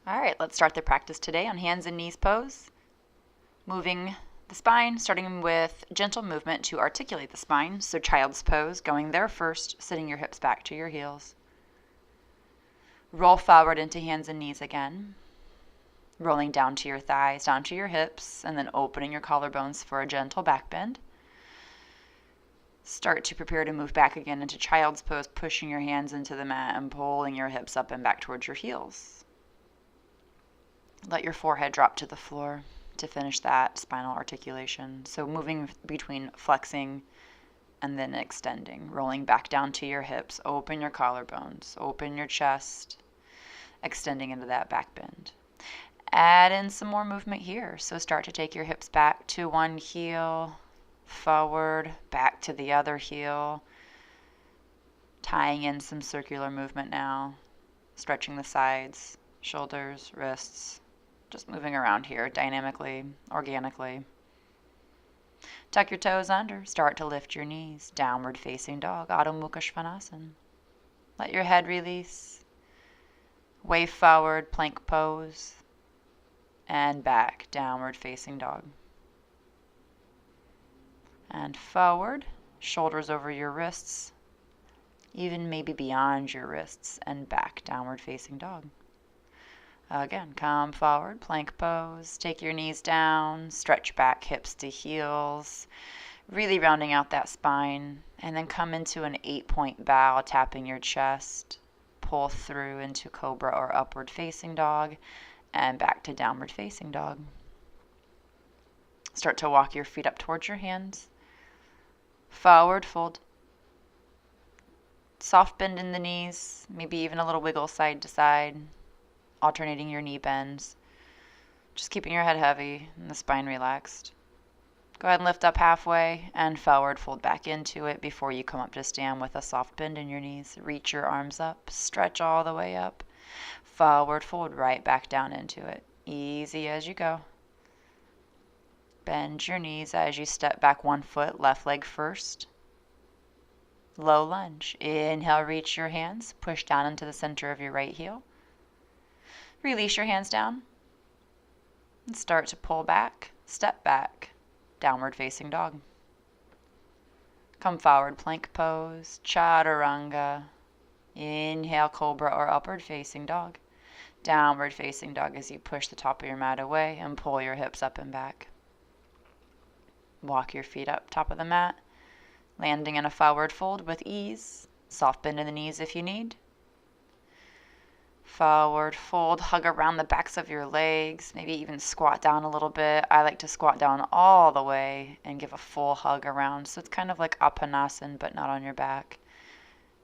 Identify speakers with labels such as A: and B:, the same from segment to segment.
A: All right, let's start the practice today on hands and knees pose. Moving the spine, starting with gentle movement to articulate the spine. So child's pose, going there first, sitting your hips back to your heels. Roll forward into hands and knees again. Rolling down to your thighs, down to your hips, and then opening your collarbones for a gentle back bend. Start to prepare to move back again into child's pose, pushing your hands into the mat and pulling your hips up and back towards your heels. Let your forehead drop to the floor to finish that spinal articulation. So moving between flexing and then extending, rolling back down to your hips, open your collarbones, open your chest, extending into that back bend. Add in some more movement here. So start to take your hips back to one heel, forward, back to the other heel, tying in some circular movement now, stretching the sides, shoulders, wrists, just moving around here dynamically, organically. Tuck your toes under, start to lift your knees, downward facing dog, Adho Mukha Svanasana. Let your head release, wave forward, plank pose, and back, downward facing dog. And forward, shoulders over your wrists, even maybe beyond your wrists, and back, downward facing dog. Again, come forward, plank pose, take your knees down, stretch back hips to heels, really rounding out that spine, and then come into an 8-point bow, tapping your chest, pull through into cobra or upward facing dog, and back to downward facing dog. Start to walk your feet up towards your hands, forward fold, soft bend in the knees, maybe even a little wiggle side to side, alternating your knee bends, just keeping your head heavy and the spine relaxed. Go ahead and lift up halfway and forward fold back into it before you come up to stand with a soft bend in your knees. Reach your arms up, stretch all the way up, forward fold right back down into it. Easy as you go. Bend your knees as you step back 1 foot, left leg first. Low lunge. Inhale, reach your hands, push down into the center of your right heel. Release your hands down and start to pull back, step back, downward facing dog. Come forward, plank pose, chaturanga. Inhale, cobra or upward facing dog. Downward facing dog as you push the top of your mat away and pull your hips up and back. Walk your feet up top of the mat, landing in a forward fold with ease. Soft bend in the knees if you need. Forward fold, hug around the backs of your legs, maybe even squat down a little bit. I like to squat down all the way and give a full hug around. So it's kind of like Apanasana, but not on your back.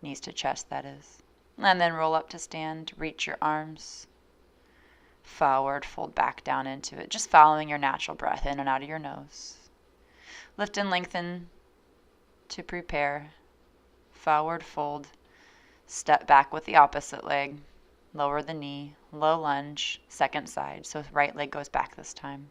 A: Knees to chest, that is. And then roll up to stand, reach your arms. Forward, fold back down into it, just following your natural breath in and out of your nose. Lift and lengthen to prepare. Forward fold, step back with the opposite leg. Lower the knee, low lunge, second side. So right leg goes back this time.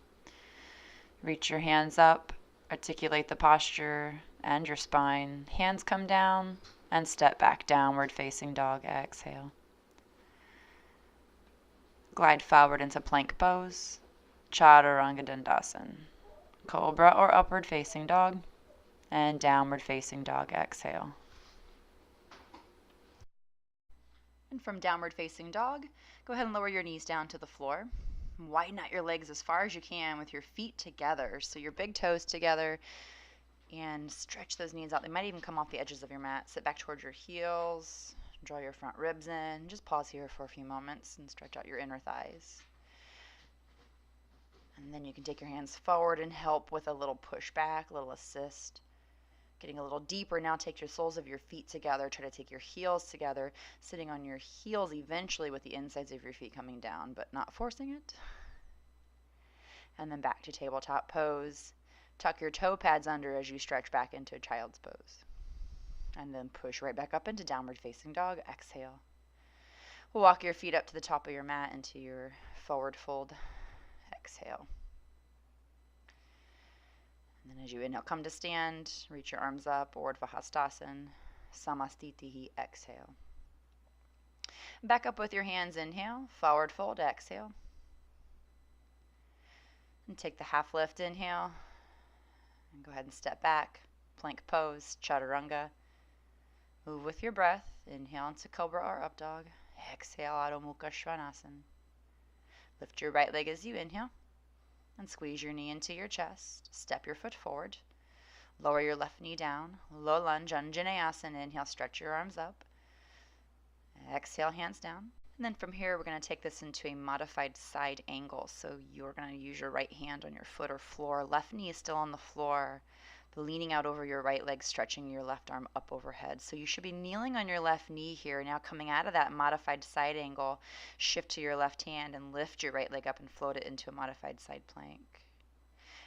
A: Reach your hands up, articulate the posture and your spine. Hands come down and step back, downward facing dog. Exhale. Glide forward into plank pose, chaturanga dandasana. Cobra or upward facing dog, and downward facing dog. Exhale. And from downward facing dog, go ahead and lower your knees down to the floor. Widen out your legs as far as you can with your feet together. So your big toes together, and stretch those knees out. They might even come off the edges of your mat. Sit back towards your heels. Draw your front ribs in. Just pause here for a few moments and stretch out your inner thighs. And then you can take your hands forward and help with a little push back, a little assist. Getting a little deeper now, take your soles of your feet together. Try to take your heels together, sitting on your heels eventually with the insides of your feet coming down, but not forcing it. And then back to tabletop pose. Tuck your toe pads under as you stretch back into child's pose. And then push right back up into downward facing dog. Exhale. Walk your feet up to the top of your mat into your forward fold. Exhale. And then as you inhale, come to stand, reach your arms up, Urdhva Hastasana, Samastitihi, exhale. Back up with your hands, inhale, forward fold, exhale. And take the half lift, inhale, and go ahead and step back, plank pose, chaturanga. Move with your breath, inhale into cobra or up dog, exhale, Adho Mukha Svanasana. Lift your right leg as you inhale, and squeeze your knee into your chest, step your foot forward, lower your left knee down, low lunge, Anjaneyasana, inhale, stretch your arms up, exhale, hands down. And then from here, we're going to take this into a modified side angle. So you're going to use your right hand on your foot or floor. Left knee is still on the floor, but leaning out over your right leg, stretching your left arm up overhead. So you should be kneeling on your left knee here. Now coming out of that modified side angle, shift to your left hand and lift your right leg up and float it into a modified side plank.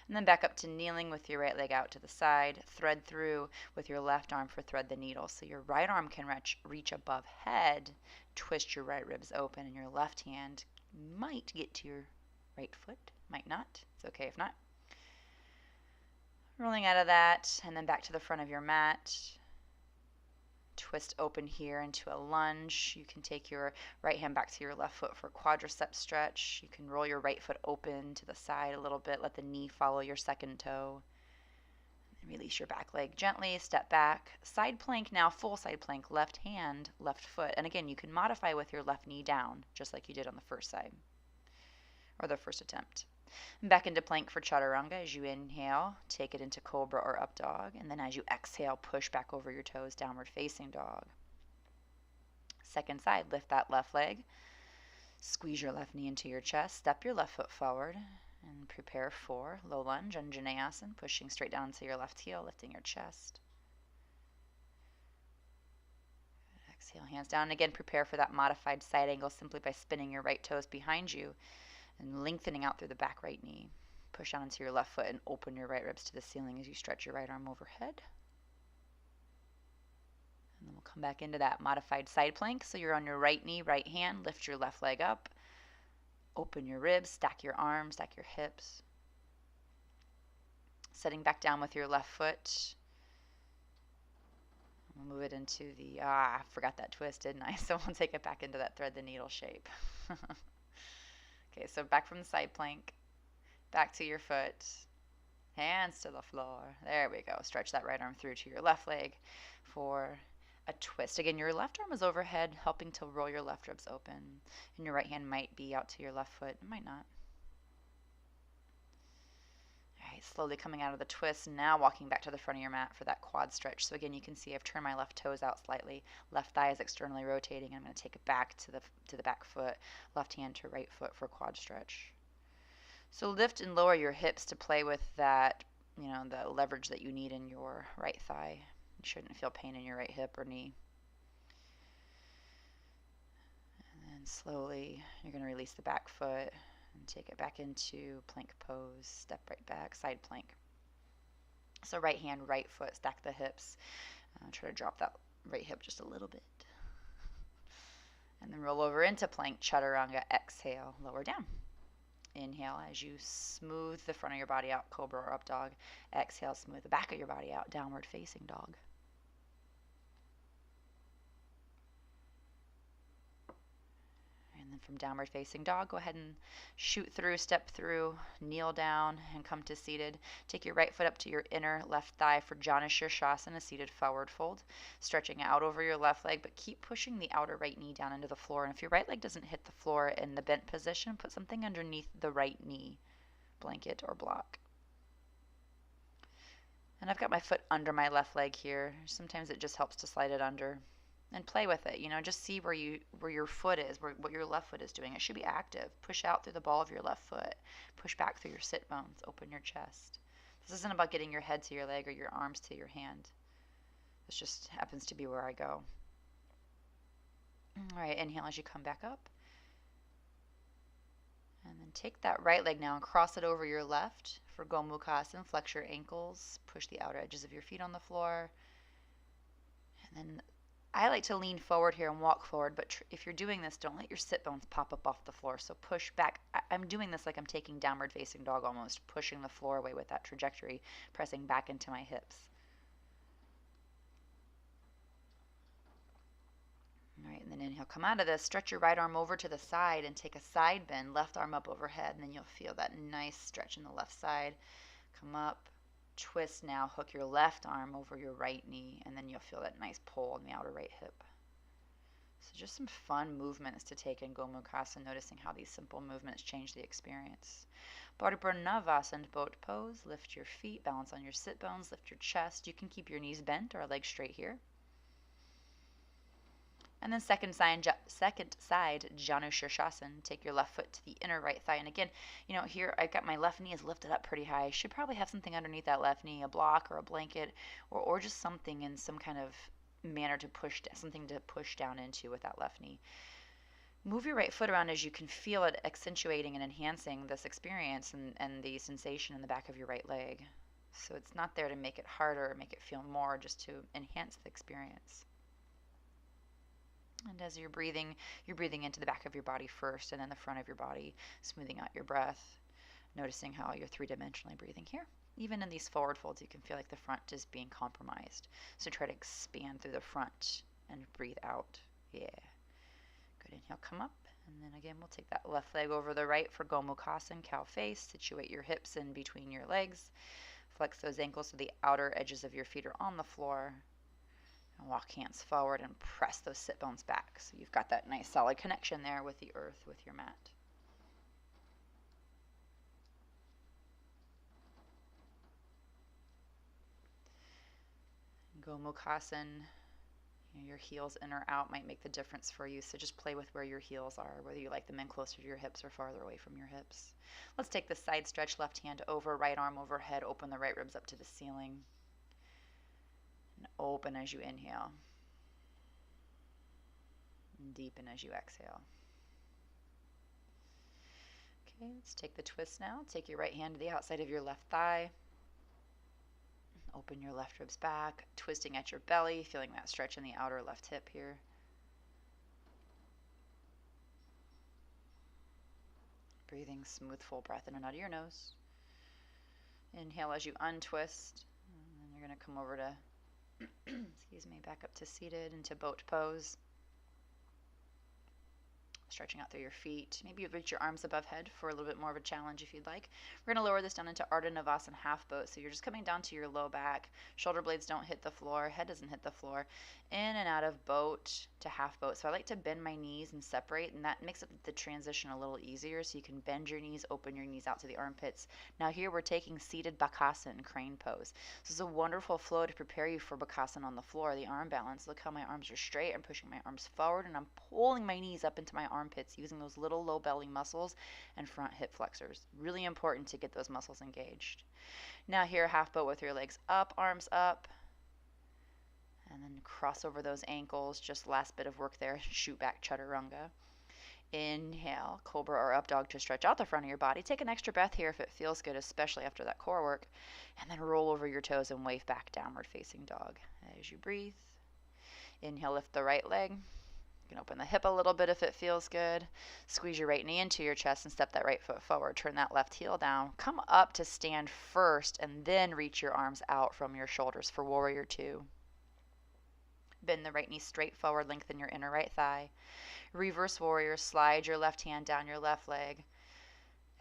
A: And then back up to kneeling with your right leg out to the side. Thread through with your left arm for thread the needle. So your right arm can reach above head. Twist your right ribs open, and your left hand might get to your right foot. Might not. It's okay if not. Rolling out of that, and then back to the front of your mat. Twist open here into a lunge. You can take your right hand back to your left foot for a quadricep stretch. You can roll your right foot open to the side a little bit. Let the knee follow your second toe. And release your back leg gently. Step back. Side plank now, full side plank. Left hand, left foot. And again, you can modify with your left knee down, just like you did on the first side, or the first attempt. Back into plank for chaturanga as you inhale, take it into cobra or up dog, and then as you exhale, push back over your toes, downward facing dog. Second side, lift that left leg, squeeze your left knee into your chest, step your left foot forward, and prepare for low lunge, Anjaneyasana, pushing straight down to your left heel, lifting your chest. Exhale, hands down. And again, prepare for that modified side angle simply by spinning your right toes behind you and lengthening out through the back right knee. Push down into your left foot and open your right ribs to the ceiling as you stretch your right arm overhead. And then we'll come back into that modified side plank. So you're on your right knee, right hand, lift your left leg up, open your ribs, stack your arms, stack your hips. Setting back down with your left foot. We'll move it into the, I forgot that twist, didn't I? So we'll take it back into that thread the needle shape. Okay, so back from the side plank, back to your foot, hands to the floor. There we go. Stretch that right arm through to your left leg for a twist. Again, your left arm is overhead, helping to roll your left ribs open, and your right hand might be out to your left foot. It might not. All right, slowly coming out of the twist, now walking back to the front of your mat for that quad stretch. So again, you can see I've turned my left toes out slightly. Left thigh is externally rotating. I'm going to take it back to the back foot, left hand to right foot for quad stretch. So lift and lower your hips to play with that, the leverage that you need in your right thigh. You shouldn't feel pain in your right hip or knee. And then slowly, you're going to release the back foot and take it back into plank pose, step right back, side plank. So right hand, right foot, stack the hips. Try to drop that right hip just a little bit. And then roll over into plank, chaturanga, exhale, lower down. Inhale as you smooth the front of your body out, cobra or up dog. Exhale, smooth the back of your body out, downward facing dog. And then from downward facing dog, go ahead and shoot through, step through, kneel down, and come to seated. Take your right foot up to your inner left thigh for Janu Shirshasana, seated forward fold. Stretching out over your left leg, but keep pushing the outer right knee down into the floor. And if your right leg doesn't hit the floor in the bent position, put something underneath the right knee, blanket or block. And I've got my foot under my left leg here. Sometimes it just helps to slide it under. And play with it, just see where your foot is, what your left foot is doing. It should be active. Push out through the ball of your left foot. Push back through your sit bones. Open your chest. This isn't about getting your head to your leg or your arms to your hand. This just happens to be where I go. All right, inhale as you come back up. And then take that right leg now and cross it over your left for Gomukhasana. Flex your ankles. Push the outer edges of your feet on the floor. And then I like to lean forward here and walk forward, but if you're doing this, don't let your sit bones pop up off the floor. So push back. I'm doing this like I'm taking downward facing dog almost, pushing the floor away with that trajectory, pressing back into my hips. All right, and then Inhale, come out of this, stretch your right arm over to the side and take a side bend, left arm up overhead, and then you'll feel that nice stretch in the left side. Come up, twist now, hook your left arm over your right knee, and then you'll feel that nice pull in the outer right hip. So just some fun movements to take in Gomukhasa, noticing how these simple movements change the experience. Baddha Navasana, boat pose. Lift your feet, balance on your sit bones, lift your chest. You can keep your knees bent or legs straight here. And then second side, Janu Shirshasana. Take your left foot to the inner right thigh. And again, here I've got my left knee is lifted up pretty high. I should probably have something underneath that left knee, a block or a blanket, or just something in some kind of manner to push, something to push down into with that left knee. Move your right foot around as you can feel it accentuating and enhancing this experience and the sensation in the back of your right leg. So it's not there to make it harder or make it feel more, just to enhance the experience. And as you're breathing into the back of your body first and then the front of your body, smoothing out your breath, noticing how you're three-dimensionally breathing here. Even in these forward folds, you can feel like the front is being compromised. So try to expand through the front and breathe out. Yeah. Good. Inhale, come up. And then again, we'll take that left leg over the right for Gomukhasana, cow face. Situate your hips in between your legs. Flex those ankles so the outer edges of your feet are on the floor. And walk hands forward and press those sit bones back. So you've got that nice solid connection there with the earth, with your mat. Gomukhasana, your heels in or out might make the difference for you, so just play with where your heels are, whether you like them in closer to your hips or farther away from your hips. Let's take the side stretch, left hand over, right arm overhead, open the right ribs up to the ceiling, and open as you inhale, and deepen as you exhale. Okay, let's take the twist now. Take your right hand to the outside of your left thigh. Open your left ribs back, twisting at your belly, feeling that stretch in the outer left hip here. Breathing smooth, full breath in and out of your nose. Inhale as you untwist, and then you're going to come over to, back up to seated into boat pose. Stretching out through your feet. Maybe you reach your arms above head for a little bit more of a challenge if you'd like. We're going to lower this down into Ardha Navasana, half boat. So you're just coming down to your low back. Shoulder blades don't hit the floor. Head doesn't hit the floor. In and out of boat to half boat. So I like to bend my knees and separate, and that makes the transition a little easier. So you can bend your knees, open your knees out to the armpits. Now here we're taking seated Bakasana, crane pose. This is a wonderful flow to prepare you for Bakasana on the floor, the arm balance. Look how my arms are straight. I'm pushing my arms forward, and I'm pulling my knees up into my armpits using those little low belly muscles and front hip flexors. Really important to get those muscles engaged. Now here, half boat with your legs up, arms up, and then cross over those ankles. Just last bit of work there. Shoot back chaturanga. Inhale, cobra or up dog to stretch out the front of your body. Take an extra breath here if it feels good, especially after that core work. And then roll over your toes and wave back, downward facing dog. As you breathe, inhale, lift the right leg. You can open the hip a little bit if it feels good. Squeeze your right knee into your chest and step that right foot forward. Turn that left heel down. Come up to stand first and then reach your arms out from your shoulders for warrior two. Bend the right knee straight forward, lengthen your inner right thigh. Reverse warrior, slide your left hand down your left leg.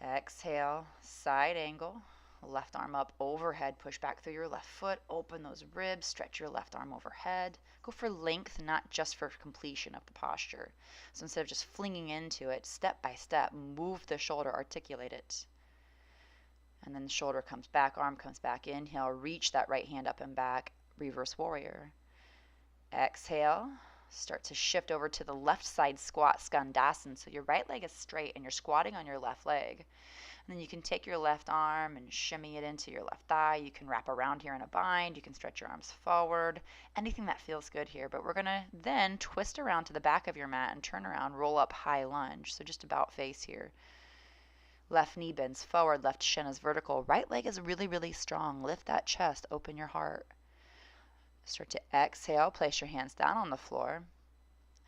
A: Exhale, side angle. Left arm up overhead, push back through your left foot, open those ribs, stretch your left arm overhead. Go for length, not just for completion of the posture. So instead of just flinging into it, step by step, move the shoulder, articulate it. And then the shoulder comes back, arm comes back. Inhale, reach that right hand up and back, reverse warrior. Exhale, start to shift over to the left side squat, Skandasana. So your right leg is straight and you're squatting on your left leg. And then you can take your left arm and shimmy it into your left thigh. You can wrap around here in a bind. You can stretch your arms forward. Anything that feels good here. But we're going to then twist around to the back of your mat and turn around, roll up high lunge. So just about face here. Left knee bends forward, left shin is vertical. Right leg is really, really strong. Lift that chest, open your heart. Start to exhale, place your hands down on the floor,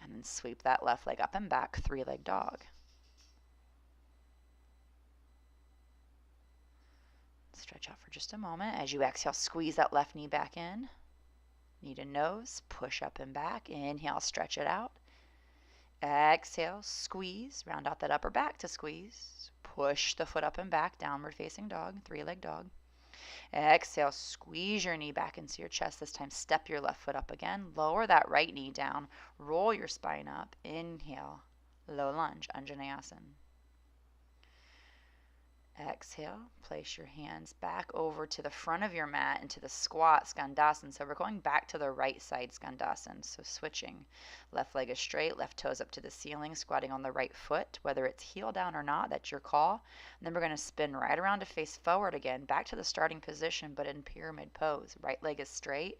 A: and then sweep that left leg up and back, three-leg dog. Stretch out for just a moment. As you exhale, squeeze that left knee back in. Knee to nose, push up and back. Inhale, stretch it out. Exhale, squeeze, round out that upper back to squeeze. Push the foot up and back, downward facing dog, three-leg dog. Exhale, squeeze your knee back into your chest. This time, step your left foot up again. Lower that right knee down. Roll your spine up. Inhale, low lunge, Anjaneyasana. Exhale, place your hands back over to the front of your mat into the squat Skandasana. So we're going back to the right side Skandasana. So switching. Left leg is straight, left toes up to the ceiling, squatting on the right foot, whether it's heel down or not, that's your call. And then we're going to spin right around to face forward again, back to the starting position, but in pyramid pose. Right leg is straight.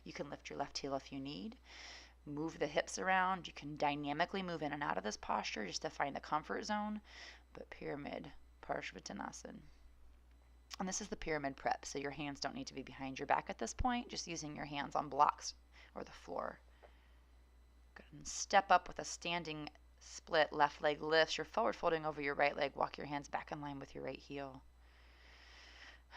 A: You can lift your left heel if you need. Move the hips around. You can dynamically move in and out of this posture just to find the comfort zone, but pyramid. Parsvottanasana. And this is the pyramid prep, so your hands don't need to be behind your back at this point, just using your hands on blocks or the floor. Good. And step up with a standing split, left leg lifts, you're forward folding over your right leg, walk your hands back in line with your right heel.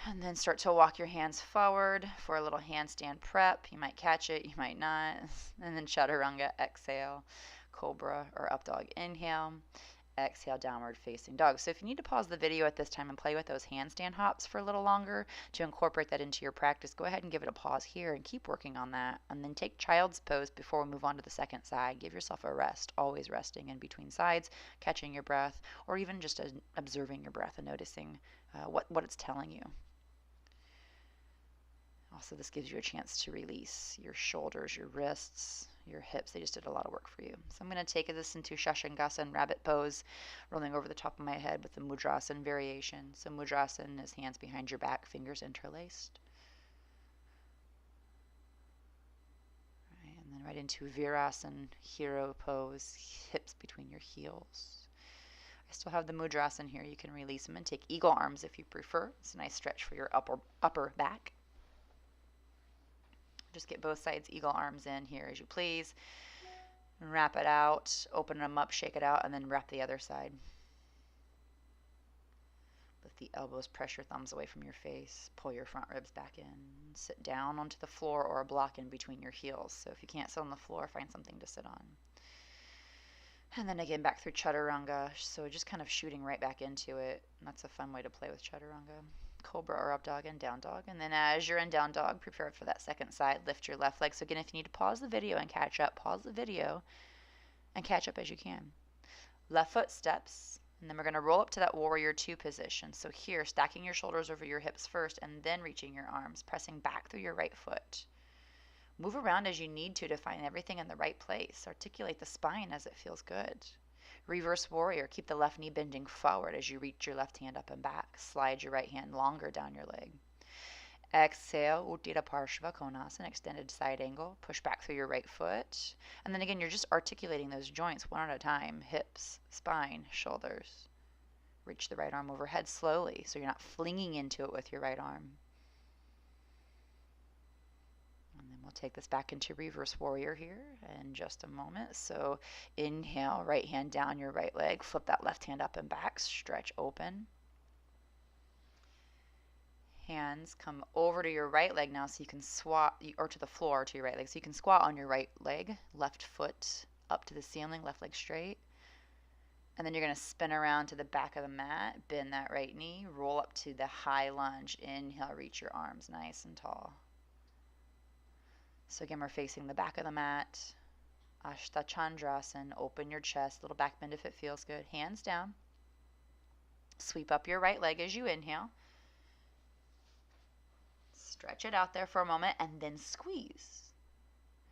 A: And then start to walk your hands forward for a little handstand prep. You might catch it, you might not. And then chaturanga, exhale, cobra or up dog, inhale. Exhale, downward facing dog. So if you need to pause the video at this time and play with those handstand hops for a little longer to incorporate that into your practice, go ahead and give it a pause here and keep working on that. And then take child's pose before we move on to the second side. Give yourself a rest, always resting in between sides, catching your breath, or even just observing your breath and noticing what it's telling you. Also, this gives you a chance to release your shoulders, your wrists, your hips. They just did a lot of work for you. So I'm going to take this into Shashangasana, rabbit pose, rolling over the top of my head with the Mudrasana variation. So Mudrasana is hands behind your back, fingers interlaced. Right, and then right into Virasana, hero pose, hips between your heels. I still have the Mudrasana here. You can release them and take eagle arms if you prefer. It's a nice stretch for your upper back. Just get both sides eagle arms in here as you please. Wrap it out, open them up, shake it out, and then wrap the other side. Lift the elbows, press your thumbs away from your face. Pull your front ribs back in. Sit down onto the floor or a block in between your heels. So if you can't sit on the floor, find something to sit on. And then again back through chaturanga. So just kind of shooting right back into it. And that's a fun way to play with chaturanga. Cobra or up dog and down dog. And then as you're in down dog, prepare for that second side. Lift your left leg. So again, if you need to pause the video and catch up, pause the video and catch up as you can. Left foot steps. And then we're going to roll up to that warrior two position. So here, stacking your shoulders over your hips first and then reaching your arms, pressing back through your right foot. Move around as you need to find everything in the right place. Articulate the spine as it feels good. Reverse warrior. Keep the left knee bending forward as you reach your left hand up and back. Slide your right hand longer down your leg. Exhale, Uttara Parshva Konasana, extended side angle. Push back through your right foot. And then again, you're just articulating those joints one at a time. Hips, spine, shoulders. Reach the right arm overhead slowly so you're not flinging into it with your right arm. And then we'll take this back into reverse warrior here in just a moment. So inhale, right hand down your right leg. Flip that left hand up and back. Stretch open. Hands come over to your right leg now so you can squat, or to the floor to your right leg. So you can squat on your right leg. Left foot up to the ceiling, left leg straight. And then you're going to spin around to the back of the mat. Bend that right knee. Roll up to the high lunge. Inhale, reach your arms nice and tall. So again, we're facing the back of the mat. Ashtachandrasana, open your chest, little back bend if it feels good. Hands down. Sweep up your right leg as you inhale. Stretch it out there for a moment and then squeeze.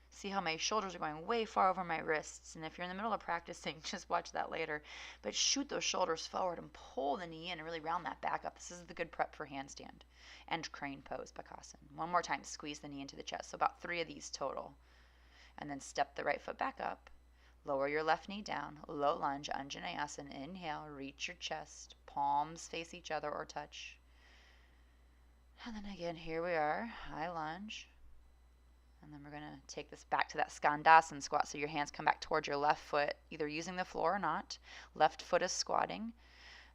A: See how my shoulders are going way far over my wrists. And if you're in the middle of practicing, just watch that later. But shoot those shoulders forward and pull the knee in and really round that back up. This is the good prep for handstand and crane pose, Bakasana. One more time, squeeze the knee into the chest. So about 3 of these total. And then step the right foot back up. Lower your left knee down. Low lunge, Anjaneyasana. Inhale, reach your chest. Palms face each other or touch. And then again, here we are. High lunge. And then we're going to take this back to that Skandasana squat. So your hands come back towards your left foot, either using the floor or not. Left foot is squatting.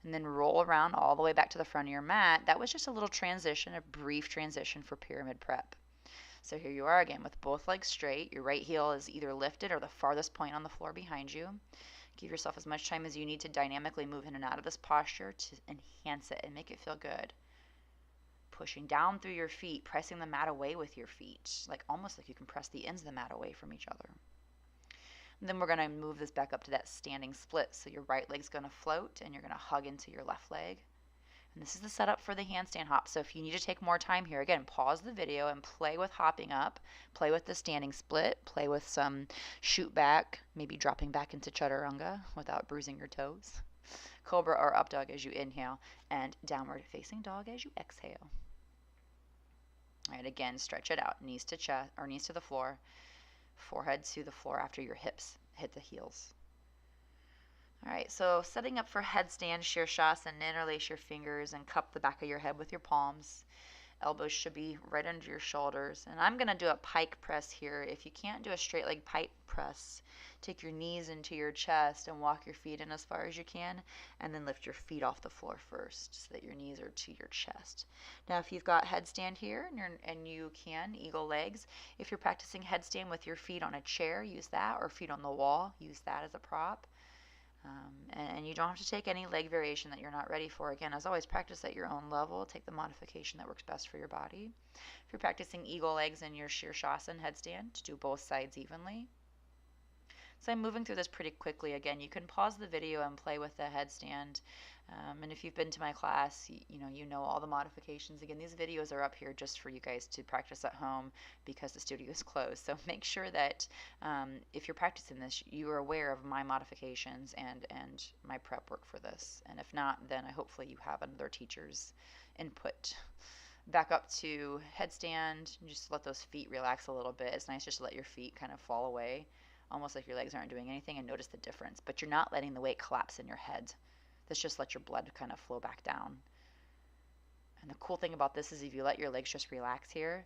A: And then roll around all the way back to the front of your mat. That was just a little transition, a brief transition for pyramid prep. So here you are again with both legs straight. Your right heel is either lifted or the farthest point on the floor behind you. Give yourself as much time as you need to dynamically move in and out of this posture to enhance it and make it feel good. Pushing down through your feet, pressing the mat away with your feet, like almost like you can press the ends of the mat away from each other. And then we're going to move this back up to that standing split. So your right leg's going to float and you're going to hug into your left leg. And this is the setup for the handstand hop. So if you need to take more time here, again, pause the video and play with hopping up, play with the standing split, play with some shoot back, maybe dropping back into chaturanga without bruising your toes. Cobra or up dog as you inhale, and downward facing dog as you exhale. All right, again, stretch it out, knees to chest or knees to the floor, forehead to the floor after your hips hit the heels. All right, so setting up for headstand Shirshasana, interlace your fingers and cup the back of your head with your palms. Elbows should be right under your shoulders. And I'm going to do a pike press here. If you can't do a straight leg pike press, take your knees into your chest and walk your feet in as far as you can, and then lift your feet off the floor first so that your knees are to your chest. Now, if you've got headstand here and you can, eagle legs, if you're practicing headstand with your feet on a chair, use that, or feet on the wall, use that as a prop. And you don't have to take any leg variation that you're not ready for. Again, as always, practice at your own level. Take the modification that works best for your body. If you're practicing eagle legs in your Shirshasana headstand, to do both sides evenly. So I'm moving through this pretty quickly. Again, you can pause the video and play with the headstand. And if you've been to my class, you know all the modifications. Again, these videos are up here just for you guys to practice at home because the studio is closed. So make sure that if you're practicing this, you are aware of my modifications and my prep work for this. And if not, then hopefully you have another teacher's input. Back up to headstand. Just let those feet relax a little bit. It's nice just to let your feet kind of fall away, almost like your legs aren't doing anything, and notice the difference. But you're not letting the weight collapse in your head. This just lets your blood kind of flow back down. And the cool thing about this is if you let your legs just relax here,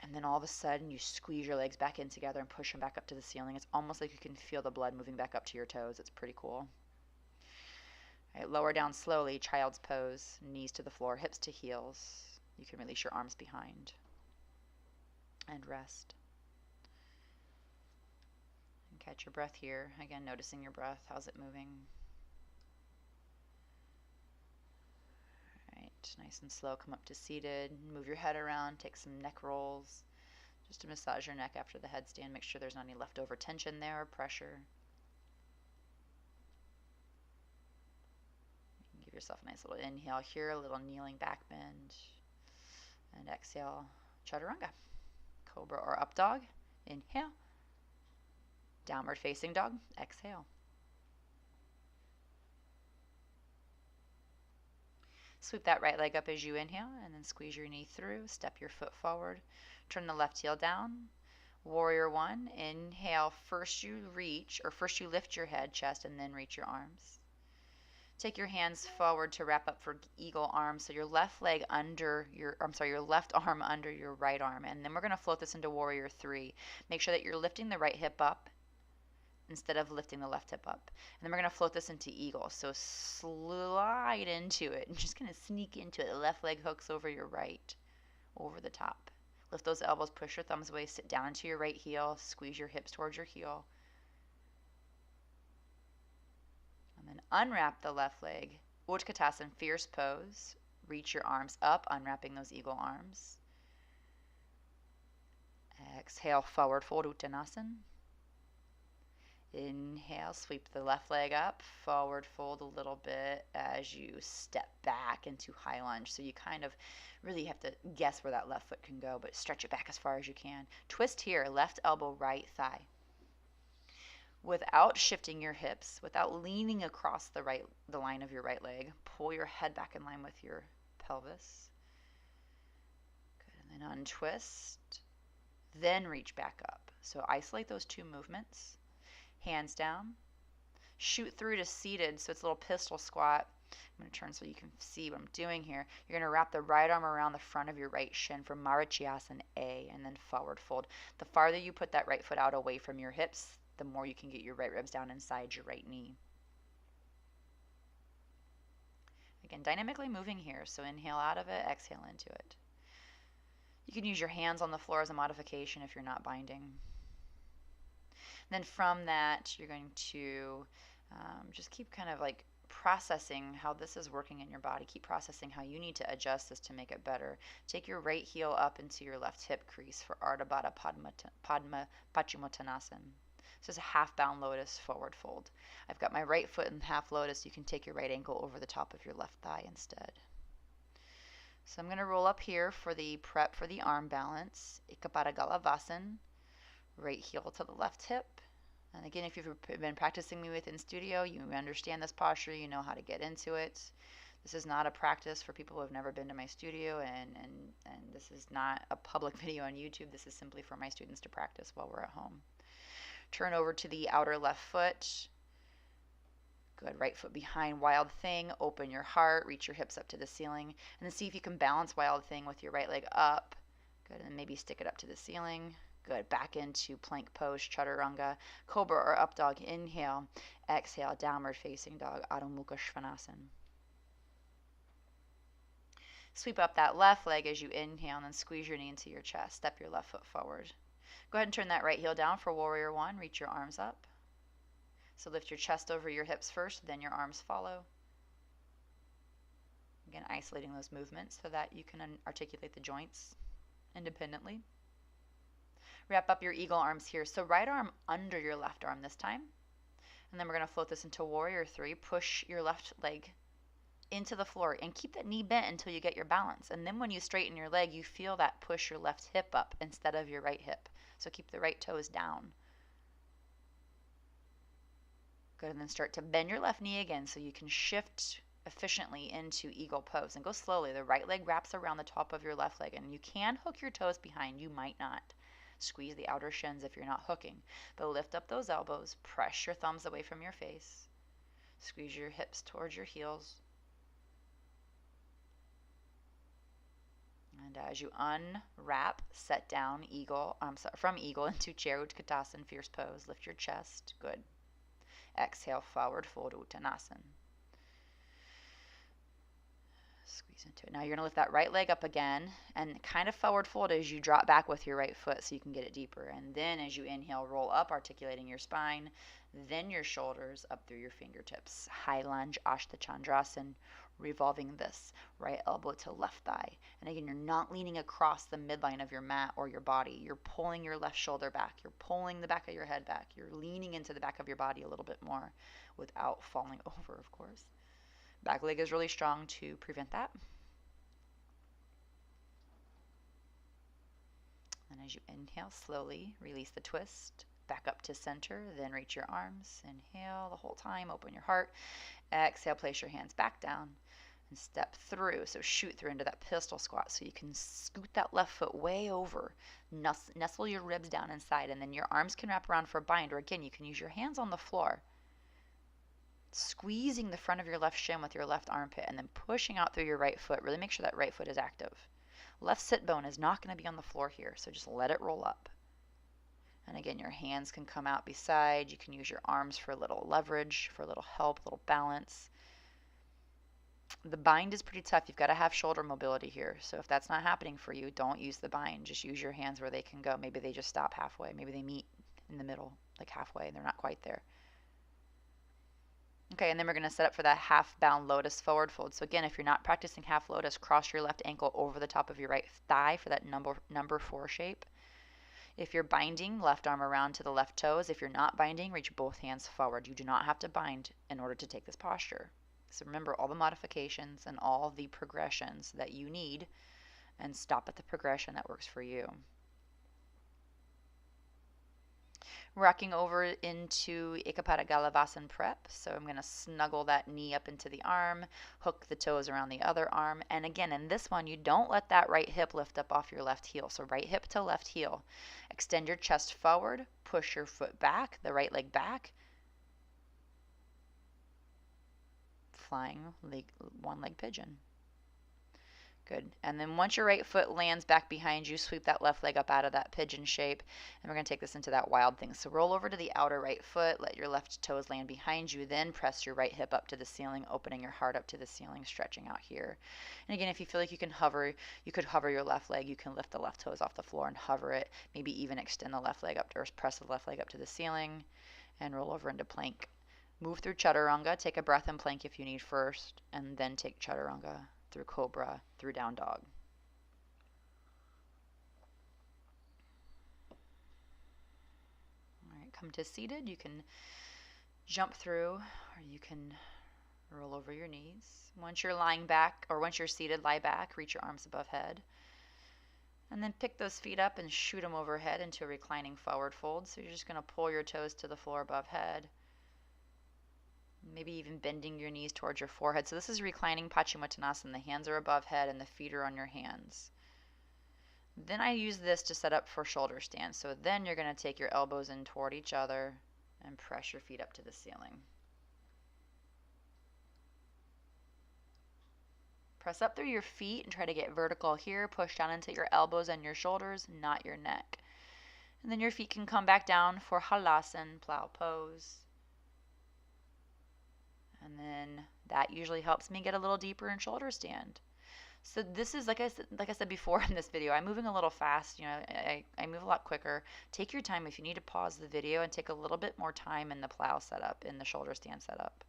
A: and then all of a sudden you squeeze your legs back in together and push them back up to the ceiling, it's almost like you can feel the blood moving back up to your toes. It's pretty cool. All right, lower down slowly, child's pose, knees to the floor, hips to heels. You can release your arms behind and rest. And catch your breath here. Again, noticing your breath. How's it moving? All right, nice and slow. Come up to seated. Move your head around. Take some neck rolls. Just to massage your neck after the headstand. Make sure there's not any leftover tension there or pressure. Give yourself a nice little inhale here, a little kneeling back bend. And exhale, chaturanga. Cobra or up dog. Inhale. Downward facing dog. Exhale. Sweep that right leg up as you inhale and then squeeze your knee through. Step your foot forward. Turn the left heel down. Warrior one. Inhale. First you lift your head, chest, and then reach your arms. Take your hands forward to wrap up for eagle arms. So your left arm under your right arm. And then we're going to float this into warrior three. Make sure that you're lifting the right hip up instead of lifting the left hip up. And then we're going to float this into eagle. So slide into it. I'm just going to sneak into it. The left leg hooks over your right, over the top. Lift those elbows, push your thumbs away, sit down into your right heel, squeeze your hips towards your heel. And then unwrap the left leg. Utkatasana, fierce pose. Reach your arms up, unwrapping those eagle arms. Exhale, forward fold, Uttanasana. Inhale, sweep the left leg up, forward fold a little bit as you step back into high lunge. So you kind of really have to guess where that left foot can go, but stretch it back as far as you can. Twist here, left elbow, right thigh. Without shifting your hips, without leaning across the line of your right leg, pull your head back in line with your pelvis. Good, and then untwist, then reach back up. So isolate those two movements. Hands down. Shoot through to seated, so it's a little pistol squat. I'm going to turn so you can see what I'm doing here. You're going to wrap the right arm around the front of your right shin for Marichyasana A, and then forward fold. The farther you put that right foot out away from your hips, the more you can get your right ribs down inside your right knee. Again, dynamically moving here, so inhale out of it, exhale into it. You can use your hands on the floor as a modification if you're not binding. Then from that, you're going to just keep kind of like processing how this is working in your body. Keep processing how you need to adjust this to make it better. Take your right heel up into your left hip crease for Ardha Baddha Padma Paschimottanasana. This is a half bound lotus forward fold. I've got my right foot in half lotus. You can take your right ankle over the top of your left thigh instead. So I'm going to roll up here for the prep for the arm balance. Ekapada Galavasana. Right heel to the left hip. And again, if you've been practicing me with in studio, you understand this posture, you know how to get into it. This is not a practice for people who have never been to my studio, and this is not a public video on YouTube. This is simply for my students to practice while we're at home. Turn over to the outer left foot. Good. Right foot behind Wild Thing. Open your heart. Reach your hips up to the ceiling. And then see if you can balance Wild Thing with your right leg up. Good. And then maybe stick it up to the ceiling. Good. Back into plank pose, chaturanga, cobra or up dog. Inhale. Exhale. Downward facing dog, Adho Mukha Svanasana. Sweep up that left leg as you inhale and then squeeze your knee into your chest. Step your left foot forward. Go ahead and turn that right heel down for Warrior One. Reach your arms up. So lift your chest over your hips first, then your arms follow. Again, isolating those movements so that you can articulate the joints independently. Wrap up your eagle arms here. So right arm under your left arm this time. And then we're going to float this into Warrior Three. Push your left leg into the floor and keep that knee bent until you get your balance. And then when you straighten your leg, you feel that push your left hip up instead of your right hip. So keep the right toes down. Good, and then start to bend your left knee again so you can shift efficiently into eagle pose. And go slowly. The right leg wraps around the top of your left leg, and you can hook your toes behind. You might not. Squeeze the outer shins if you're not hooking. But lift up those elbows. Press your thumbs away from your face. Squeeze your hips towards your heels. And as you unwrap, set down from eagle into Chair Utkatasana, fierce pose. Lift your chest. Good. Exhale, forward fold, Uttanasana. Squeeze into it. Now you're going to lift that right leg up again and kind of forward fold as you drop back with your right foot so you can get it deeper. And then as you inhale, roll up, articulating your spine. Then your shoulders up through your fingertips. High lunge, Ashtha Chandrasana, revolving this. Right elbow to left thigh. And again, you're not leaning across the midline of your mat or your body. You're pulling your left shoulder back. You're pulling the back of your head back. You're leaning into the back of your body a little bit more without falling over, of course. Back leg is really strong to prevent that. And as you inhale, slowly release the twist. Back up to center, then reach your arms. Inhale the whole time, open your heart. Exhale, place your hands back down and step through. So shoot through into that pistol squat so you can scoot that left foot way over. Nestle your ribs down inside, and then your arms can wrap around for a bind. Or again, you can use your hands on the floor. Squeezing the front of your left shin with your left armpit and then pushing out through your right foot. Really make sure that right foot is active. Left sit bone is not going to be on the floor here, so just let it roll up. And again, your hands can come out beside. You can use your arms for a little leverage, for a little help, a little balance. The bind is pretty tough. You've got to have shoulder mobility here. So if that's not happening for you, don't use the bind. Just use your hands where they can go. Maybe they just stop halfway. Maybe they meet in the middle, like halfway, and they're not quite there. Okay, and then we're going to set up for that half bound lotus forward fold. So again, if you're not practicing half lotus, cross your left ankle over the top of your right thigh for that number 4 shape. If you're binding, left arm around to the left toes. If you're not binding, reach both hands forward. You do not have to bind in order to take this posture. So remember all the modifications and all the progressions that you need, and stop at the progression that works for you. Rocking over into Ekapada Galavasana prep. So I'm going to snuggle that knee up into the arm, hook the toes around the other arm. And again, in this one, you don't let that right hip lift up off your left heel. So right hip to left heel. Extend your chest forward, push your foot back, the right leg back. Flying one leg pigeon. Good. And then once your right foot lands back behind you, sweep that left leg up out of that pigeon shape. And we're going to take this into that wild thing. So roll over to the outer right foot, let your left toes land behind you, then press your right hip up to the ceiling, opening your heart up to the ceiling, stretching out here. And again, if you feel like you could hover your left leg. You can lift the left toes off the floor and hover it. Maybe even extend the left leg up or press the left leg up to the ceiling and roll over into plank. Move through chaturanga. Take a breath in plank if you need first, and then take chaturanga through cobra, through down dog. All right, come to seated. You can jump through, or you can roll over your knees. Once you're lying back, or once you're seated, lie back, reach your arms above head. And then pick those feet up and shoot them overhead into a reclining forward fold. So you're just going to pull your toes to the floor above head. Maybe even bending your knees towards your forehead. So this is reclining Paschimottanasana. The hands are above head and the feet are on your hands. Then I use this to set up for shoulder stand. So then you're going to take your elbows in toward each other and press your feet up to the ceiling. Press up through your feet and try to get vertical here. Push down into your elbows and your shoulders, not your neck. And then your feet can come back down for Halasana, plow pose. And then that usually helps me get a little deeper in shoulder stand. So this is, like I said before in this video, I'm moving a little fast. I move a lot quicker. Take your time. If you need to pause the video and take a little bit more time in the plow setup, in the shoulder stand setup.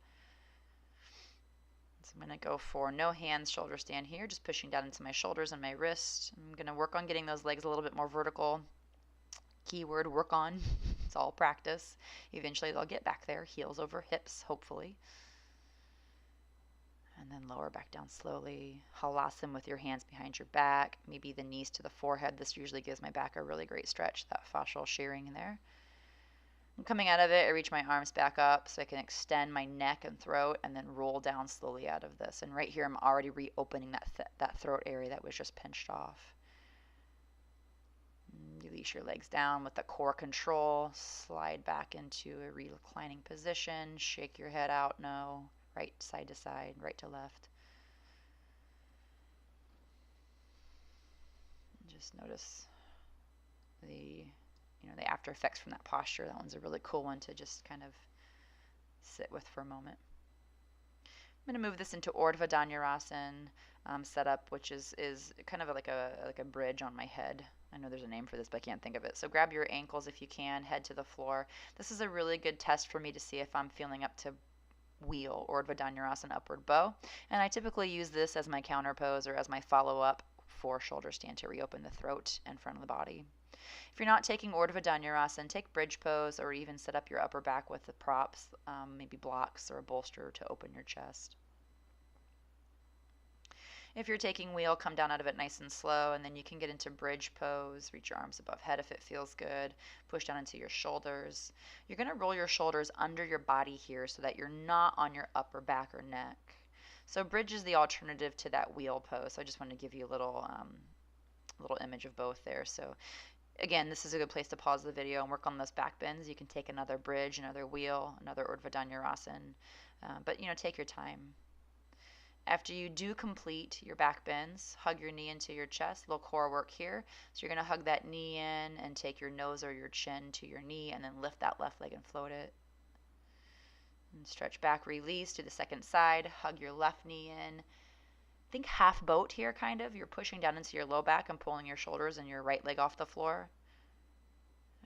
A: So I'm going to go for no hands shoulder stand here, just pushing down into my shoulders and my wrists. I'm going to work on getting those legs a little bit more vertical. Keyword, work on. It's all practice. Eventually they'll get back there, heels over hips, hopefully. And then lower back down slowly. Halasana with your hands behind your back, maybe the knees to the forehead. This usually gives my back a really great stretch, that fascial shearing in there. And coming out of it, I reach my arms back up so I can extend my neck and throat and then roll down slowly out of this. And right here, I'm already reopening that throat area that was just pinched off. Release your legs down with the core control. Slide back into a reclining position. Shake your head out, no. Right side to side, right to left. Just notice the after effects from that posture. That one's a really cool one to just kind of sit with for a moment. I'm going to move this into Urdhva Dhanurasana setup, which is kind of like a bridge on my head. I know there's a name for this, but I can't think of it. So grab your ankles if you can, head to the floor. This is a really good test for me to see if I'm feeling up to wheel, Urdhva Dhanurasana upward bow. And I typically use this as my counter pose or as my follow-up for shoulder stand to reopen the throat and front of the body. If you're not taking Urdhva Dhanurasana, take bridge pose or even set up your upper back with the props, maybe blocks or a bolster to open your chest. If you're taking wheel, come down out of it nice and slow, and then you can get into bridge pose. Reach your arms above head if it feels good. Push down into your shoulders. You're going to roll your shoulders under your body here so that you're not on your upper back or neck. So bridge is the alternative to that wheel pose. So I just wanted to give you a little image of both there. So again, this is a good place to pause the video and work on those back bends. You can take another bridge, another wheel, another Urdhva Dhanurasana, but take your time. After you do complete your back bends, hug your knee into your chest, little core work here. So you're going to hug that knee in and take your nose or your chin to your knee and then lift that left leg and float it. And stretch back, release to the second side, hug your left knee in. Think half boat here, kind of. You're pushing down into your low back and pulling your shoulders and your right leg off the floor.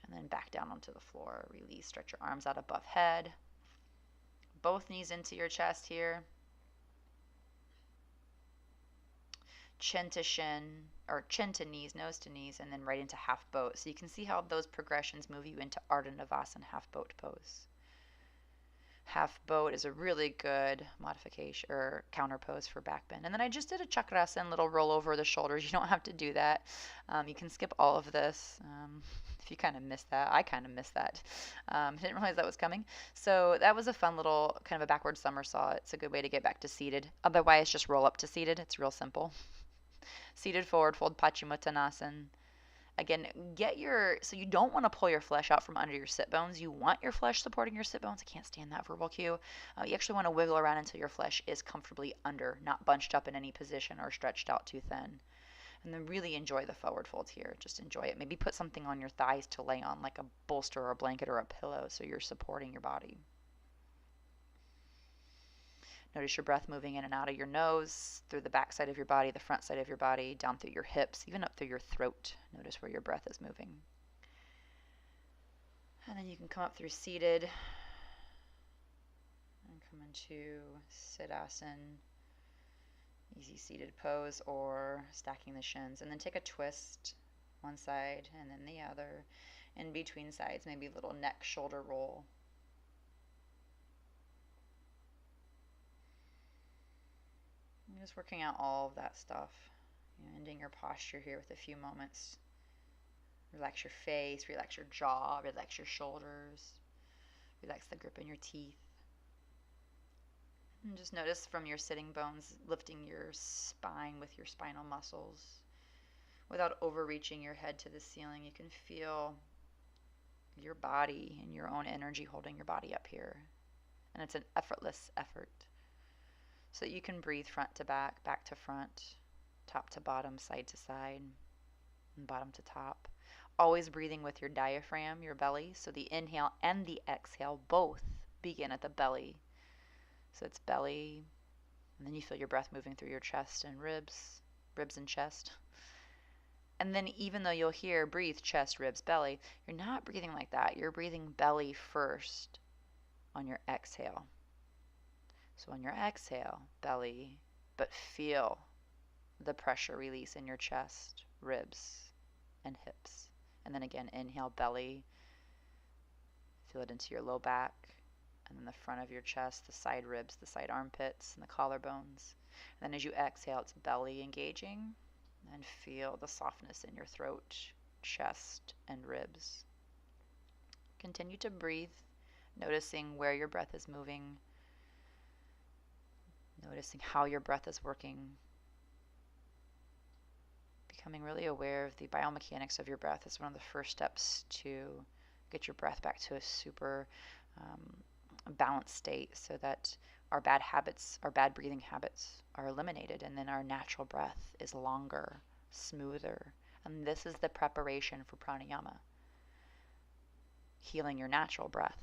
A: And then back down onto the floor, release, stretch your arms out above head. Both knees into your chest here. Chin to shin, or chin to knees, nose to knees, and then right into half boat. So you can see how those progressions move you into Ardha Navasana, half boat pose. Half boat is a really good modification or counter pose for back bend. And then I just did a Chakrasana, little roll over the shoulders. You don't have to do that. You can skip all of this if you kind of missed that. I kind of missed that. I didn't realize that was coming. So that was a fun little kind of a backward somersault. It's a good way to get back to seated. Otherwise, just roll up to seated. It's real simple. Seated forward fold, Paschimottanasana. Again, so you don't want to pull your flesh out from under your sit bones. You want your flesh supporting your sit bones. I can't stand that verbal cue. You actually want to wiggle around until your flesh is comfortably under, not bunched up in any position or stretched out too thin. And then really enjoy the forward fold here. Just enjoy it. Maybe put something on your thighs to lay on, like a bolster or a blanket or a pillow, so you're supporting your body. Notice your breath moving in and out of your nose, through the back side of your body, the front side of your body, down through your hips, even up through your throat. Notice where your breath is moving. And then you can come up through seated and come into Siddhasana, easy seated pose, or stacking the shins. And then take a twist, one side and then the other. In between sides, maybe a little neck shoulder roll. I'm just working out all of that stuff. Ending your posture here with a few moments. Relax your face, relax your jaw, relax your shoulders, relax the grip in your teeth. And just notice from your sitting bones, lifting your spine with your spinal muscles. Without overreaching your head to the ceiling, you can feel your body and your own energy holding your body up here. And it's an effortless effort. So that you can breathe front to back, back to front, top to bottom, side to side, and bottom to top. Always breathing with your diaphragm, your belly. So the inhale and the exhale both begin at the belly. So it's belly, and then you feel your breath moving through your chest and ribs and chest. And then even though you'll hear breathe, chest, ribs, belly, you're not breathing like that. You're breathing belly first on your exhale. So on your exhale, belly, but feel the pressure release in your chest, ribs, and hips. And then again, inhale, belly. Feel it into your low back, and then the front of your chest, the side ribs, the side armpits, and the collarbones. And then as you exhale, it's belly engaging, and feel the softness in your throat, chest, and ribs. Continue to breathe, noticing where your breath is moving, noticing how your breath is working, becoming really aware of the biomechanics of your breath is one of the first steps to get your breath back to a super balanced state, so that our bad habits, our bad breathing habits are eliminated, and then our natural breath is longer, smoother. And this is the preparation for pranayama, healing your natural breath.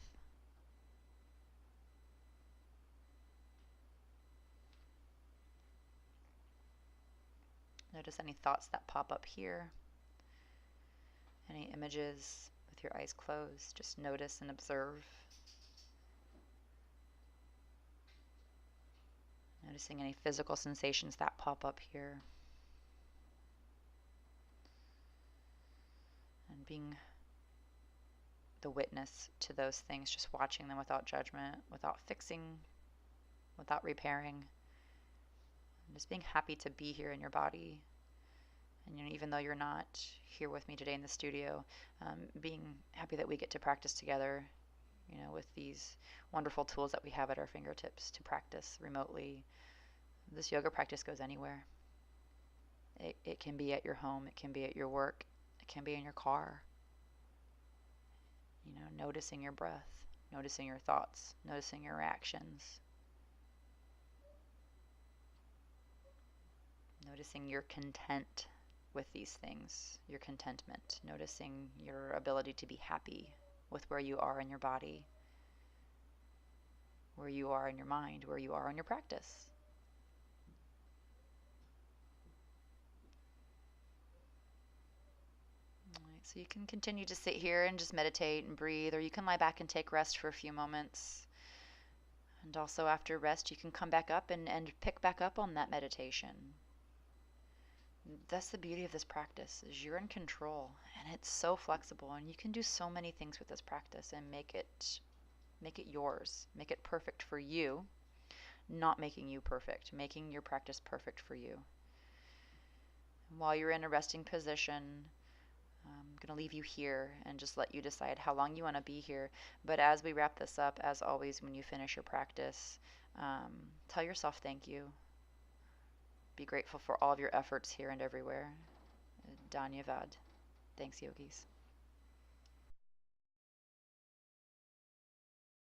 A: Notice any thoughts that pop up here, any images with your eyes closed. Just notice and observe. Noticing any physical sensations that pop up here. And being the witness to those things, just watching them without judgment, without fixing, without repairing. And just being happy to be here in your body. And even though you're not here with me today in the studio, being happy that we get to practice together, with these wonderful tools that we have at our fingertips to practice remotely. This yoga practice goes anywhere. It can be at your home, it can be at your work, it can be in your car. Noticing your breath, noticing your thoughts, noticing your reactions. Noticing your content with these things, your contentment, noticing your ability to be happy with where you are in your body, where you are in your mind, where you are in your practice. All right, so you can continue to sit here and just meditate and breathe, or you can lie back and take rest for a few moments. And also after rest, you can come back up and pick back up on that meditation. That's the beauty of this practice, is you're in control, and it's so flexible, and you can do so many things with this practice and make it yours, make it perfect for you, not making you perfect, making your practice perfect for you. And while you're in a resting position, I'm going to leave you here and just let you decide how long you want to be here. But as we wrap this up, as always, when you finish your practice, tell yourself thank you. Be grateful for all of your efforts here and everywhere. Dhanyavad. Thanks, yogis.